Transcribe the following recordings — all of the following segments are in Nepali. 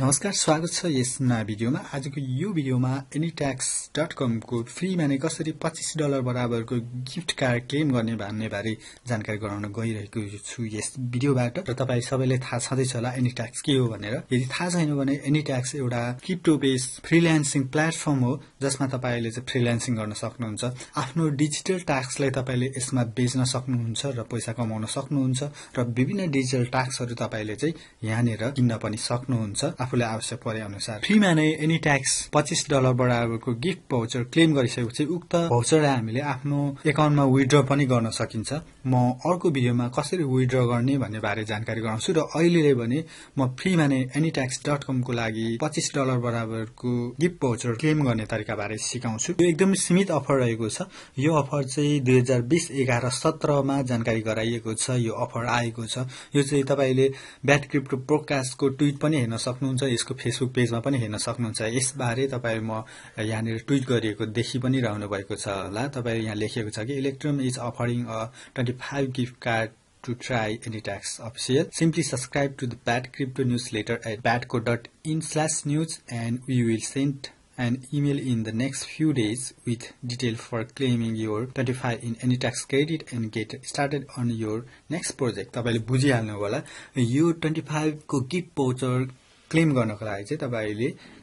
नमस्कार, स्वागत छ यस नयाँ भिडियोमा। आजको यो भिडियोमा ANYTASCK.com को फ्रीमा नै कसरी $25 बराबरको गिफ्ट कार्ड क्लेम गर्ने भन्ने बारे जानकारी गराउन गइरहेको छु यस भिडियोबाट। र तपाईं सबैलाई थाहा छँदैछ होला ANYTASCK के हो भनेर। यदि थाहा छैन भने ANYTASCK एउटा क्रिप्टो बेस्ड फ्रीलान्सिङ प्लेटफर्म हो जसमा तपाईले चाहिँ फ्रीलान्सिङ गर्न सक्नुहुन्छ। आफ्नो डिजिटल टास्कलाई तपाईले यसमा बेच्न सक्नुहुन्छ र पैसा कमाउन सक्नुहुन्छ र विभिन्न डिजिटल टास्कहरु तपाईले चाहिँ यहाँनेर किन्न पनि सक्नुहुन्छ आफूलाई आवश्यक परे अनुसार। फ्रीमा नै ANYTASCK $25 बराबरको गिफ्ट भाउचर क्लेम गरिसकेपछि उक्त भाउचरलाई हामीले आफ्नो एकाउन्टमा विथड्र पनि गर्न सकिन्छ। म अर्को भिडियोमा कसरी विथड्र गर्ने भन्ने बारे जानकारी गराउँछु र अहिले भने म फ्रीमा नै ANYTASCK.com को लागि $25 बराबरको गिफ्ट भाउचर क्लेम गर्ने तरिका बारे सिकाउँछु। यो एकदम सीमित अफर रहेको छ। यो अफर चाहिँ 2020-11-17 मा जानकारी गराइएको छ। यो अफर आएको छ। यो चाहिँ तपाईले ब्याट क्रिप्टो ब्रोडकास्टको ट्वीट पनि हेर्न सक्नुहुन्छ। यसको फेसबुक पेजमा पनि हेर्न सक्नुहुन्छ। यसबारे तपाईले म यहाँनिर ट्वीट गरिएको देखि पनि रहनु भएको छ होला। तपाईले यहाँ लेखिएको छ कि Electrum is offering a 25 gift card to try ANYTASCK official. Simply subscribe to the BAT crypto newsletter at batco.in/news and we will send an email in the next few days with detail for claiming your 25 in ANYTASCK credit and get started on your next project. तपाईले बुझिहाल्नु होला। यो 25 को गिफ्ट भाउचर क्लेम गर्नको लागि चाहिँ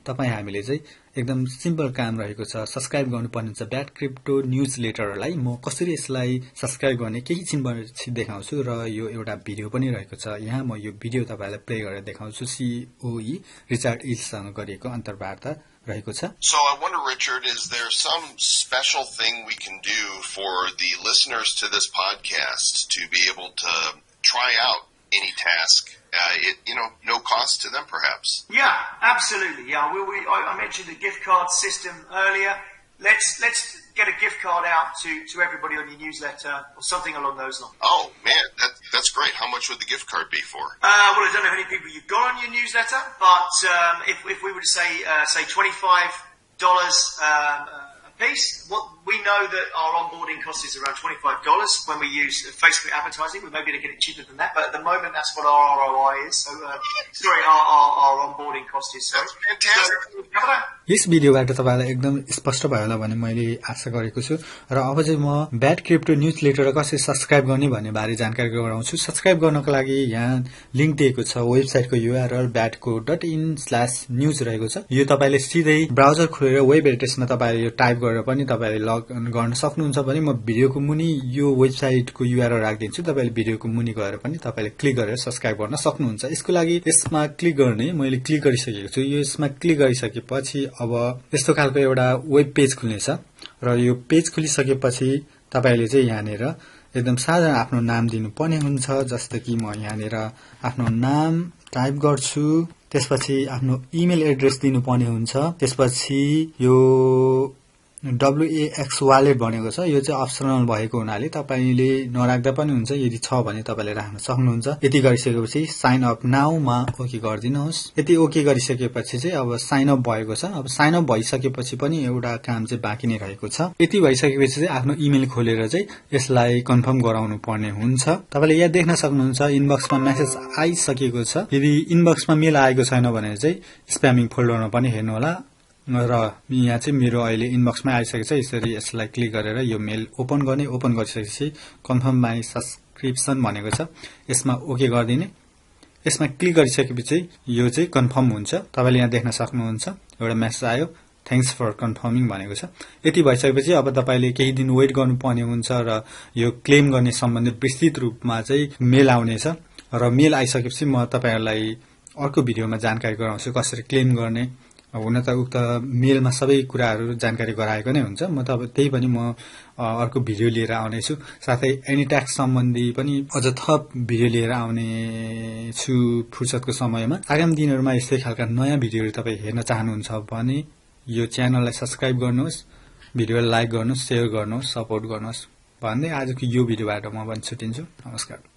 तपाई हामीले चाहिँ एकदम सिम्पल काम रहेको छ। सब्स्क्राइब गर्नुपर्ने हुन्छ ब्याट क्रिप्टो न्यूजलेटरलाई। म कसरी यसलाई सब्स्क्राइब गर्ने केही छिनपछि देखाउँछु र यो एउटा भिडियो पनि रहेको छ। यहाँ म यो भिडियो तपाईलाई प्ले गरेर देखाउँछु। COE रिचार्ड इल्ससँग गरिएको अन्तर्वार्ता रहेको छ। So I wonder, Richard, is there some special thing we can do for the listeners to this podcast to be able to try out ANYTASCK? No cost to them, perhaps. Yeah, absolutely. Yeah, I mentioned the gift card system earlier. Let's get a gift card out to everybody on your newsletter or something along those lines. Oh man, that's great. How much would the gift card be for? Well, I don't know how many people you've got on your newsletter, but if we were to say $25 a piece, we know that our onboarding cost is around $25 when we use Facebook advertising. We may be able to get it cheaper than that, but at the moment that's what our ROI is. So, our onboarding cost is. That's fantastic. यस भिडियोबाट तपाईलाई एकदम स्पष्ट भयो होला भन्ने मैले आशा गरेको छु र अब चाहिँ म ब्याट क्रिप्टो न्यूजलेटर कसरी सब्स्क्राइब गर्ने भन्ने बारे जानकारी गराउँछु। सब्स्क्राइब गर्नको लागि यहाँ लिंक दिएको छ। वेबसाइटको URL batco.in/news रहेको छ। यो तपाईले सिधै ब्राउजर खोलेर वेब एड्रेसमा तपाईले यो टाइप गरेर पनि तपाईले लगइन गर्न सक्नुहुन्छ भने म भिडियोको मुनि यो वेबसाइटको URL राख्दिन्छु। तपाईले भिडियोको मुनि गएर पनि तपाईले क्लिक गरेर सब्स्क्राइब गर्न सक्नुहुन्छ। यसको लागि यसमा क्लिक गर्ने मैले क्लिक गरिसकेको छु। यो यसमा क्लिक गरिसकेपछि अब यस्तो खालको एउटा वेब पेज खुल्नेछ र यो पेज खुलिसकेपछि तपाईले चाहिँ यहाँनेर एकदम साधारण आफ्नो नाम दिनुपर्ने हुन्छ। जस्तो कि म यहाँनेर आफ्नो नाम टाइप गर्छु। त्यसपछि आफ्नो इमेल एड्रेस दिनुपर्ने हुन्छ। त्यसपछि यो WAX वालेट भनेको छ। यो चाहिँ अप्सनल भएको हुनाले तपाईले नराख्दा पनि हुन्छ। यदि छ भने तपाईले राख्न सक्नुहुन्छ। यति गरिसकेपछि साइन अप नाउ मा ओके गर्दिनुहोस्। यति ओके गरिसकेपछि चाहिँ अब साइन अप भएको छ। अब साइन अप भइसकेपछि पनि एउटा काम चाहिँ बाँकी नै रहेको छ। यति भइसकेपछि चाहिँ आफ्नो इमेल खोलेर चाहिँ यसलाई कन्फर्म गराउनु पर्ने हुन्छ। तपाईले यहाँ देख्न सक्नुहुन्छ इनबक्समा मेसेज आइसकेको छ। यदि इनबक्समा मेल आएको छैन भने चाहिँ स्प्यामिङ फोल्डरमा पनि हेर्नु होला। र यहाँ चाहिँ मेरो अहिले इनबक्समा आइसकेको छ। यसरी यसलाई क्लिक गरेर यो मेल ओपन गर्ने। ओपन गरिसकेपछि कन्फर्म माई सब्स्क्रिप्सन भनेको छ। यसमा ओके गर्दिने। यसमा क्लिक गरिसकेपछि यो चाहिँ कन्फर्म हुन्छ। तपाईले यहाँ देख्न सक्नुहुन्छ एउटा मेसेज आयो थ्यांक्स फर कन्फर्मिङ भनेको छ। यति भइसकेपछि अब तपाईले केही दिन वेट गर्नुपर्ने हुन्छ र यो क्लेम गर्ने सम्बन्धित विस्तृत रूपमा चाहिँ मेल आउनेछ र मेल आइसकेपछि म तपाईहरुलाई अर्को भिडियोमा जानकारी गराउँछु कसरी क्लेम गर्ने। हुन त उक्त मेलमा सबै कुराहरु जानकारी गराएको नै हुन्छ। म त्यही पनि म अर्को भिडियो लिएर आउने छु। साथै ANYTASCK सम्बन्धी पनि अझ थप भिडियो लिएर आउने छु फुर्सदको समयमा। आगामी दिनहरुमा यस्तै खालका नयाँ भिडियोहरु तपाई हेर्न चाहनुहुन्छ भने यो च्यानललाई सब्स्क्राइब गर्नुहोस्, भिडियोलाई लाइक गर्नुहोस्, शेयर गर्नुहोस्, सपोर्ट गर्नुहोस् भन्दै आजको यो भिडियोबाट म पनि छुटिन्छु। नमस्कार।